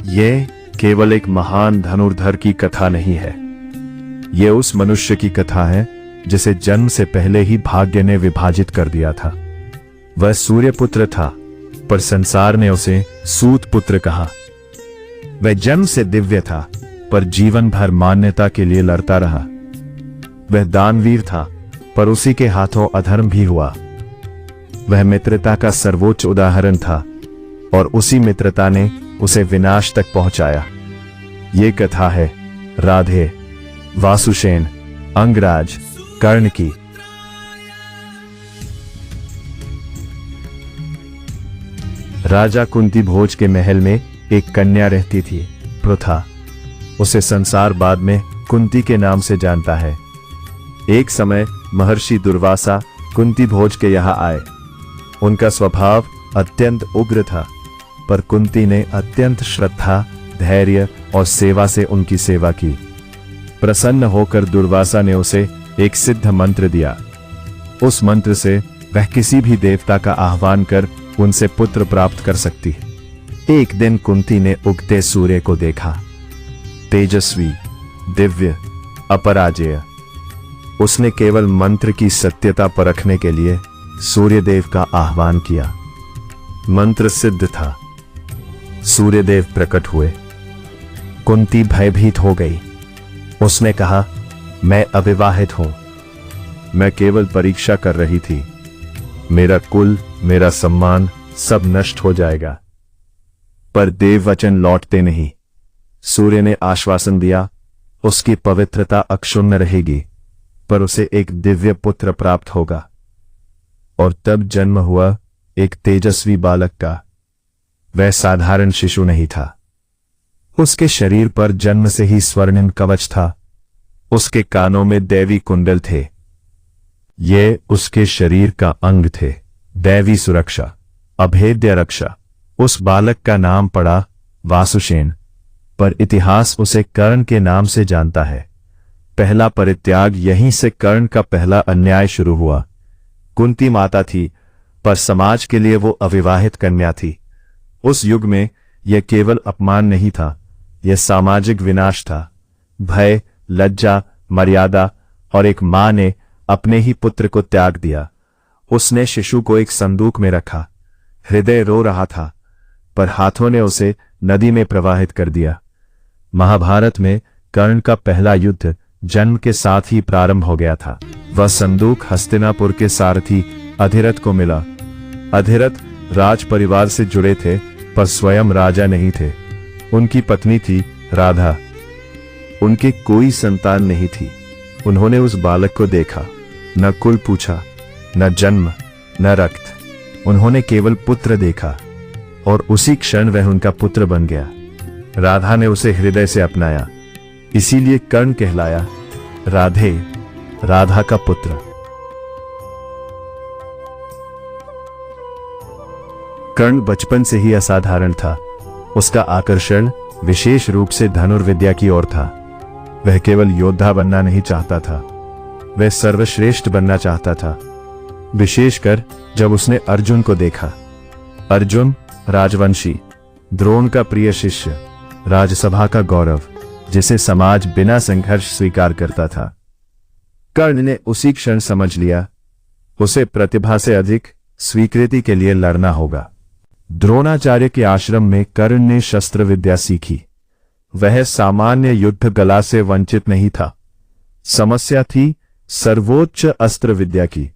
ये केवल एक महान धनुर्धर की कथा नहीं है, ये उस मनुष्य की कथा है जिसे जन्म से पहले ही भाग्य ने विभाजित कर दिया था। वह सूर्यपुत्र था, पर संसार ने उसे सूत पुत्र कहा। वह जन्म से दिव्य था, पर जीवन भर मान्यता के लिए लड़ता रहा। वह दानवीर था, पर उसी के हाथों अधर्म भी हुआ। वह मित्रता का सर्वोच्च उदाहरण था, और उसी मित्रता ने उसे विनाश तक पहुंचाया। ये कथा है राधे, वासुसेन, अंगराज, कर्ण की। राजा कुंती भोज के महल में एक कन्या रहती थी, पृथा। उसे संसार बाद में कुंती के नाम से जानता है। एक समय महर्षि दुर्वासा कुंती भोज के यहां आए। उनका स्वभाव अत्यंत उग्र था, पर कुंती ने अत्यंत श्रद्धा, धैर्य और सेवा से उनकी सेवा की। प्रसन्न होकर दुर्वासा ने उसे एक सिद्ध मंत्र दिया। उस मंत्र से वह किसी भी देवता का आह्वान कर उनसे पुत्र प्राप्त कर सकती है। एक दिन कुंती ने उगते सूर्य को देखा, तेजस्वी, दिव्य, अपराजेय। उसने केवल मंत्र की सत्यता परखने के लिए सूर्यदेव का आह्वान किया। मंत्र सिद्ध था। सूर्यदेव प्रकट हुए। कुंती भयभीत हो गई। उसने कहा, मैं अविवाहित हूं। मैं केवल परीक्षा कर रही थी। मेरा कुल, मेरा सम्मान सब नष्ट हो जाएगा। पर देव वचन लौटते नहीं। सूर्य ने आश्वासन दिया, उसकी पवित्रता अक्षुण्ण रहेगी, पर उसे एक दिव्य पुत्र प्राप्त होगा। और तब जन्म हुआ एक तेजस्वी बालक का। वह साधारण शिशु नहीं था। उसके शरीर पर जन्म से ही स्वर्णिम कवच था। उसके कानों में दैवी कुंडल थे। ये उसके शरीर का अंग थे। दैवी सुरक्षा, अभेद्य रक्षा। उस बालक का नाम पड़ा वासुसेन, पर इतिहास उसे कर्ण के नाम से जानता है। पहला परित्याग यहीं से कर्ण का पहला अन्याय शुरू हुआ। कुंती माता थी, पर समाज के लिए वो अविवाहित कन्या थी। उस युग में यह केवल अपमान नहीं था, यह सामाजिक विनाश था। भय, लज्जा, मर्यादा और एक मां ने अपने ही पुत्र को त्याग दिया। उसने शिशु को एक संदूक में रखा। हृदय रो रहा था, पर हाथों ने उसे नदी में प्रवाहित कर दिया। महाभारत में कर्ण का पहला युद्ध जन्म के साथ ही प्रारंभ हो गया था। वह संदूक हस्तिनापुर के सारथी अधिरथ को मिला। अधिरथ राज परिवार से जुड़े थे, पर स्वयं राजा नहीं थे। उनकी पत्नी थी राधा। उनके कोई संतान नहीं थी। उन्होंने उस बालक को देखा, न कुल पूछा, न जन्म, न रक्त। उन्होंने केवल पुत्र देखा, और उसी क्षण वह उनका पुत्र बन गया। राधा ने उसे हृदय से अपनाया, इसीलिए कर्ण कहलाया राधे, राधा का पुत्र। कर्ण बचपन से ही असाधारण था। उसका आकर्षण विशेष रूप से धनुर्विद्या की ओर था। वह केवल योद्धा बनना नहीं चाहता था, वह सर्वश्रेष्ठ बनना चाहता था। विशेषकर जब उसने अर्जुन को देखा। अर्जुन राजवंशी, द्रोण का प्रिय शिष्य, राजसभा का गौरव, जिसे समाज बिना संघर्ष स्वीकार करता था। कर्ण ने उसी क्षण समझ लिया, उसे प्रतिभा से अधिक स्वीकृति के लिए लड़ना होगा। द्रोणाचार्य के आश्रम में कर्ण ने शस्त्र विद्या सीखी। वह सामान्य युद्ध कला से वंचित नहीं था। समस्या थी सर्वोच्च अस्त्र विद्या की,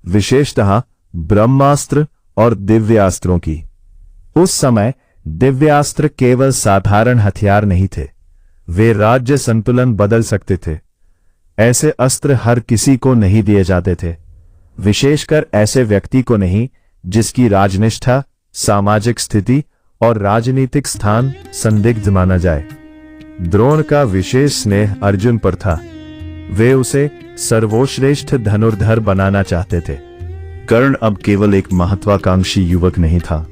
विशेषतः ब्रह्मास्त्र और दिव्यास्त्रों की। उस समय दिव्यास्त्र केवल साधारण हथियार नहीं थे, वे राज्य संतुलन बदल सकते थे। ऐसे अस्त्र हर किसी को नहीं दिए जाते थे, विशेषकर ऐसे व्यक्ति को नहीं जिसकी राजनिष्ठा, सामाजिक स्थिति और राजनीतिक स्थान संदिग्ध माना जाए। द्रोण का विशेष स्नेह अर्जुन पर था। वे उसे सर्वश्रेष्ठ धनुर्धर बनाना चाहते थे। कर्ण अब केवल एक महत्वाकांक्षी युवक नहीं था,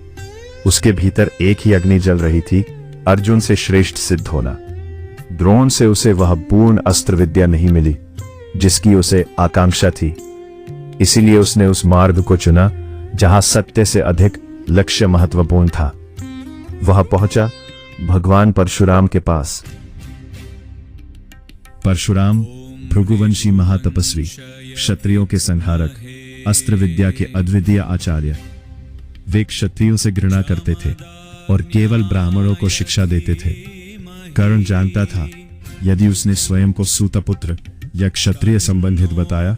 उसके भीतर एक ही अग्नि जल रही थी, अर्जुन से श्रेष्ठ सिद्ध होना। द्रोण से उसे वह पूर्ण अस्त्र विद्या नहीं मिली जिसकी उसे आकांक्षा थी। इसीलिए उसने उस मार्ग को चुना जहां सत्य से अधिक लक्ष्य महत्वपूर्ण था। वह पहुंचा भगवान परशुराम के पास। परशुराम भृगुवंशी महातपस्वी, क्षत्रियों के संहारक, अस्त्र विद्या के अद्वितीय आचार्य। वे क्षत्रियों से घृणा करते थे और केवल ब्राह्मणों को शिक्षा देते थे। कर्ण जानता था यदि उसने स्वयं को सूतपुत्र या क्षत्रिय संबंधित बताया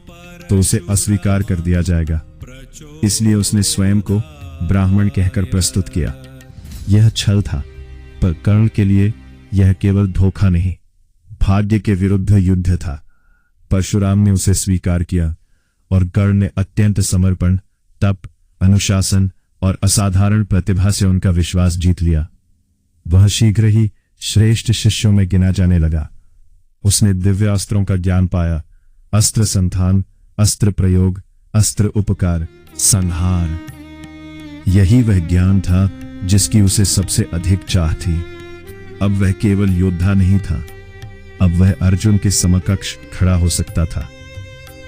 तो उसे अस्वीकार कर दिया जाएगा, इसलिए उसने स्वयं को ब्राह्मण कहकर प्रस्तुत किया। यह छल था, पर कर्ण के लिए यह केवल धोखा नहीं, भाग्य के विरुद्ध युद्ध था। परशुराम ने उसे स्वीकार किया और कर्ण ने अत्यंत समर्पण, तप, अनुशासन और असाधारण प्रतिभा से उनका विश्वास जीत लिया। वह शीघ्र ही श्रेष्ठ शिष्यों में गिना जाने लगा। उसने दिव्य अस्त्रों का ज्ञान पाया, अस्त्र संधान, अस्त्र प्रयोग, अस्त्र उपकार, संहार। यही वह ज्ञान था जिसकी उसे सबसे अधिक चाह थी। अब वह केवल योद्धा नहीं था, अब वह अर्जुन के समकक्ष खड़ा हो सकता था।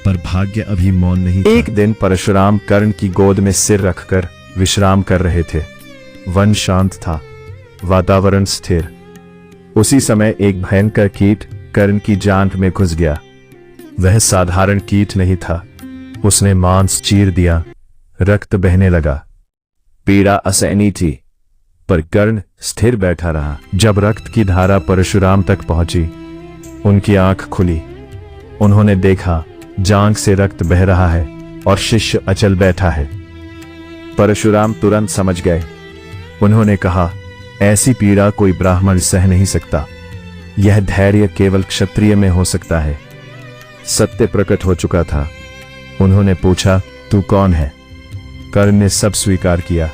पर भाग्य अभी मौन नहीं था। एक दिन परशुराम कर्ण की गोद में सिर रखकर विश्राम कर रहे थे। वन शांत था, वातावरण स्थिर। उसी समय एक भयंकर कीट कर्ण की जांघ में घुस गया। वह साधारण कीट नहीं था, उसने मांस चीर दिया, रक्त बहने लगा। पीड़ा असहनीय थी, पर कर्ण स्थिर बैठा रहा। जब रक्त की धारा परशुराम तक पहुंची, उनकी आंख खुली। उन्होंने देखा जांघ से रक्त बह रहा है और शिष्य अचल बैठा है। परशुराम तुरंत समझ गए। उन्होंने कहा, ऐसी पीड़ा कोई ब्राह्मण सह नहीं सकता। यह धैर्य केवल क्षत्रिय में हो सकता है। सत्य प्रकट हो चुका था। उन्होंने पूछा, तू कौन है? कर्ण ने सब स्वीकार किया।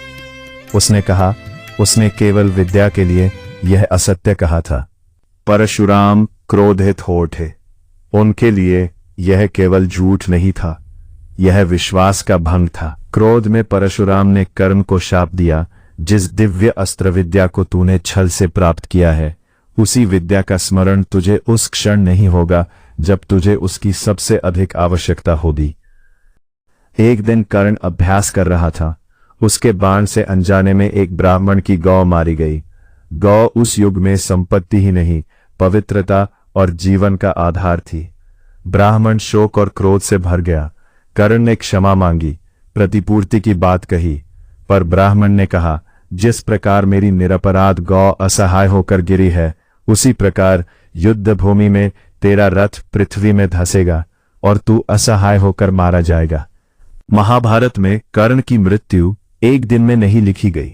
उसने कहा, उसने केवल विद्या के लिए यह असत्य कहा था। परशुराम क्रोधित हो उठे। उनके लिए यह केवल झूठ नहीं था, यह विश्वास का भंग था। क्रोध में परशुराम ने कर्ण को शाप दिया, जिस दिव्य अस्त्र विद्या को तूने छल से प्राप्त किया है, उसी विद्या का स्मरण तुझे उस क्षण नहीं होगा जब तुझे उसकी सबसे अधिक आवश्यकता होगी। एक दिन कर्ण अभ्यास कर रहा था। उसके बाण से अनजाने में एक ब्राह्मण की गौ मारी गई। गौ उस युग में संपत्ति ही नहीं, पवित्रता और जीवन का आधार थी। ब्राह्मण शोक और क्रोध से भर गया। कर्ण ने क्षमा मांगी, प्रतिपूर्ति की बात कही, पर ब्राह्मण ने कहा, जिस प्रकार मेरी निरपराध गौ असहाय होकर गिरी है, उसी प्रकार युद्ध भूमि में तेरा रथ पृथ्वी में धंसेगा और तू असहाय होकर मारा जाएगा। महाभारत में कर्ण की मृत्यु एक दिन में नहीं लिखी गई,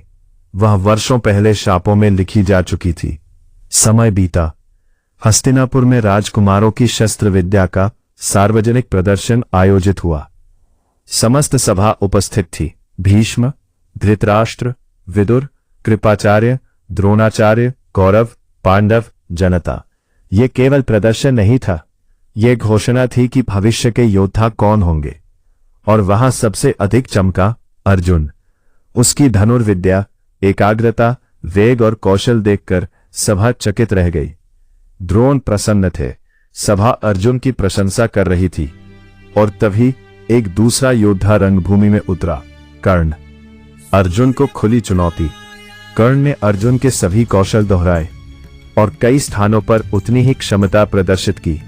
वह वर्षों पहले शापों में लिखी जा चुकी थी। समय बीता। हस्तिनापुर में राजकुमारों की शस्त्र विद्या का सार्वजनिक प्रदर्शन आयोजित हुआ। समस्त सभा उपस्थित थी। भीष्म, धृतराष्ट्र, विदुर, कृपाचार्य, द्रोणाचार्य, कौरव, पांडव, जनता। ये केवल प्रदर्शन नहीं था, ये घोषणा थी कि भविष्य के योद्धा कौन होंगे। और वहां सबसे अधिक चमका अर्जुन। उसकी धनुर्विद्या, एकाग्रता, वेग और कौशल देखकर सभा चकित रह गई। द्रोण प्रसन्न थे। सभा अर्जुन की प्रशंसा कर रही थी। और तभी एक दूसरा योद्धा रंगभूमि में उतरा, कर्ण। अर्जुन को खुली चुनौती। कर्ण ने अर्जुन के सभी कौशल दोहराए और कई स्थानों पर उतनी ही क्षमता प्रदर्शित की।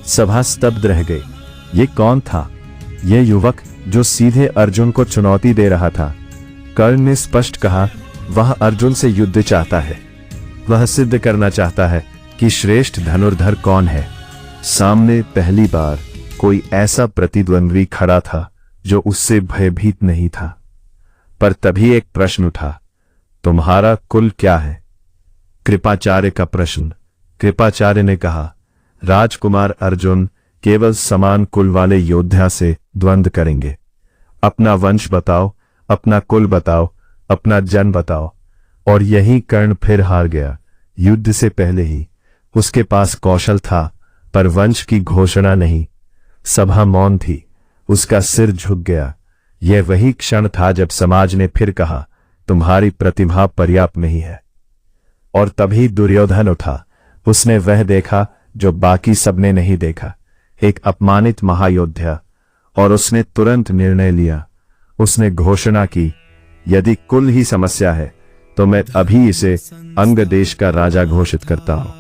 सभा स्तब्ध रह गई। ये कौन था? ये युवक जो सीधे अर्जुन को चुनौती दे रहा था। कर्ण ने स्पष्ट कहा, वह अर्जुन से युद्ध चाहता है। वह सिद्ध करना चाहता है कि श्रेष्ठ धनुर्धर कौन है। सामने पहली बार कोई ऐसा प्रतिद्वंद्वी खड़ा था जो उससे भयभीत नहीं था। पर तभी एक प्रश्न उठा, तुम्हारा कुल क्या है? कृपाचार्य का प्रश्न। कृपाचार्य ने कहा, राजकुमार अर्जुन केवल समान कुल वाले योद्धा से द्वंद्व करेंगे। अपना वंश बताओ, अपना कुल बताओ, अपना जन्म बताओ। और यही कर्ण फिर हार गया। युद्ध से पहले ही उसके पास कौशल था, पर वंश की घोषणा नहीं। सभा मौन थी। उसका सिर झुक गया। यह वही क्षण था जब समाज ने फिर कहा, तुम्हारी प्रतिभा पर्याप्त नहीं है। और तभी दुर्योधन उठा। उसने वह देखा जो बाकी सबने नहीं देखा, एक अपमानित महायोद्धा। और उसने तुरंत निर्णय लिया। उसने घोषणा की, यदि कुल ही समस्या है तो मैं अभी इसे अंग देश का राजा घोषित करता हूं।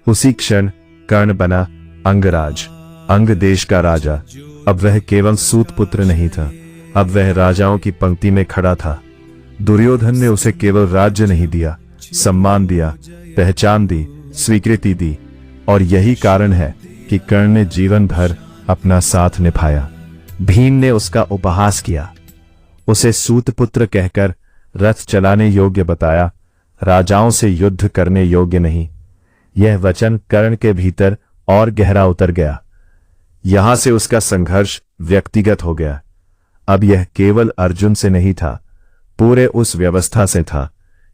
उसी क्षण कर्ण बना अंगराज, अंग देश का राजा। अब वह केवल सूत पुत्र नहीं था, अब वह राजाओं की पंक्ति में खड़ा था। दुर्योधन ने उसे केवल राज्य नहीं दिया, सम्मान दिया, पहचान दी, स्वीकृति दी। और यही कारण है कि कर्ण ने जीवन भर अपना साथ निभाया। भीम ने उसका उपहास किया, उसे सूत पुत्र कहकर रथ चलाने योग्य बताया, राजाओं से युद्ध करने योग्य नहीं। यह वचन कर्ण के भीतर और गहरा उतर गया। यहां से उसका संघर्ष व्यक्तिगत हो गया। अब यह केवल अर्जुन से नहीं था, पूरे उस व्यवस्था से था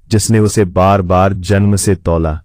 जिसने उसे बार बार जन्म से तौला,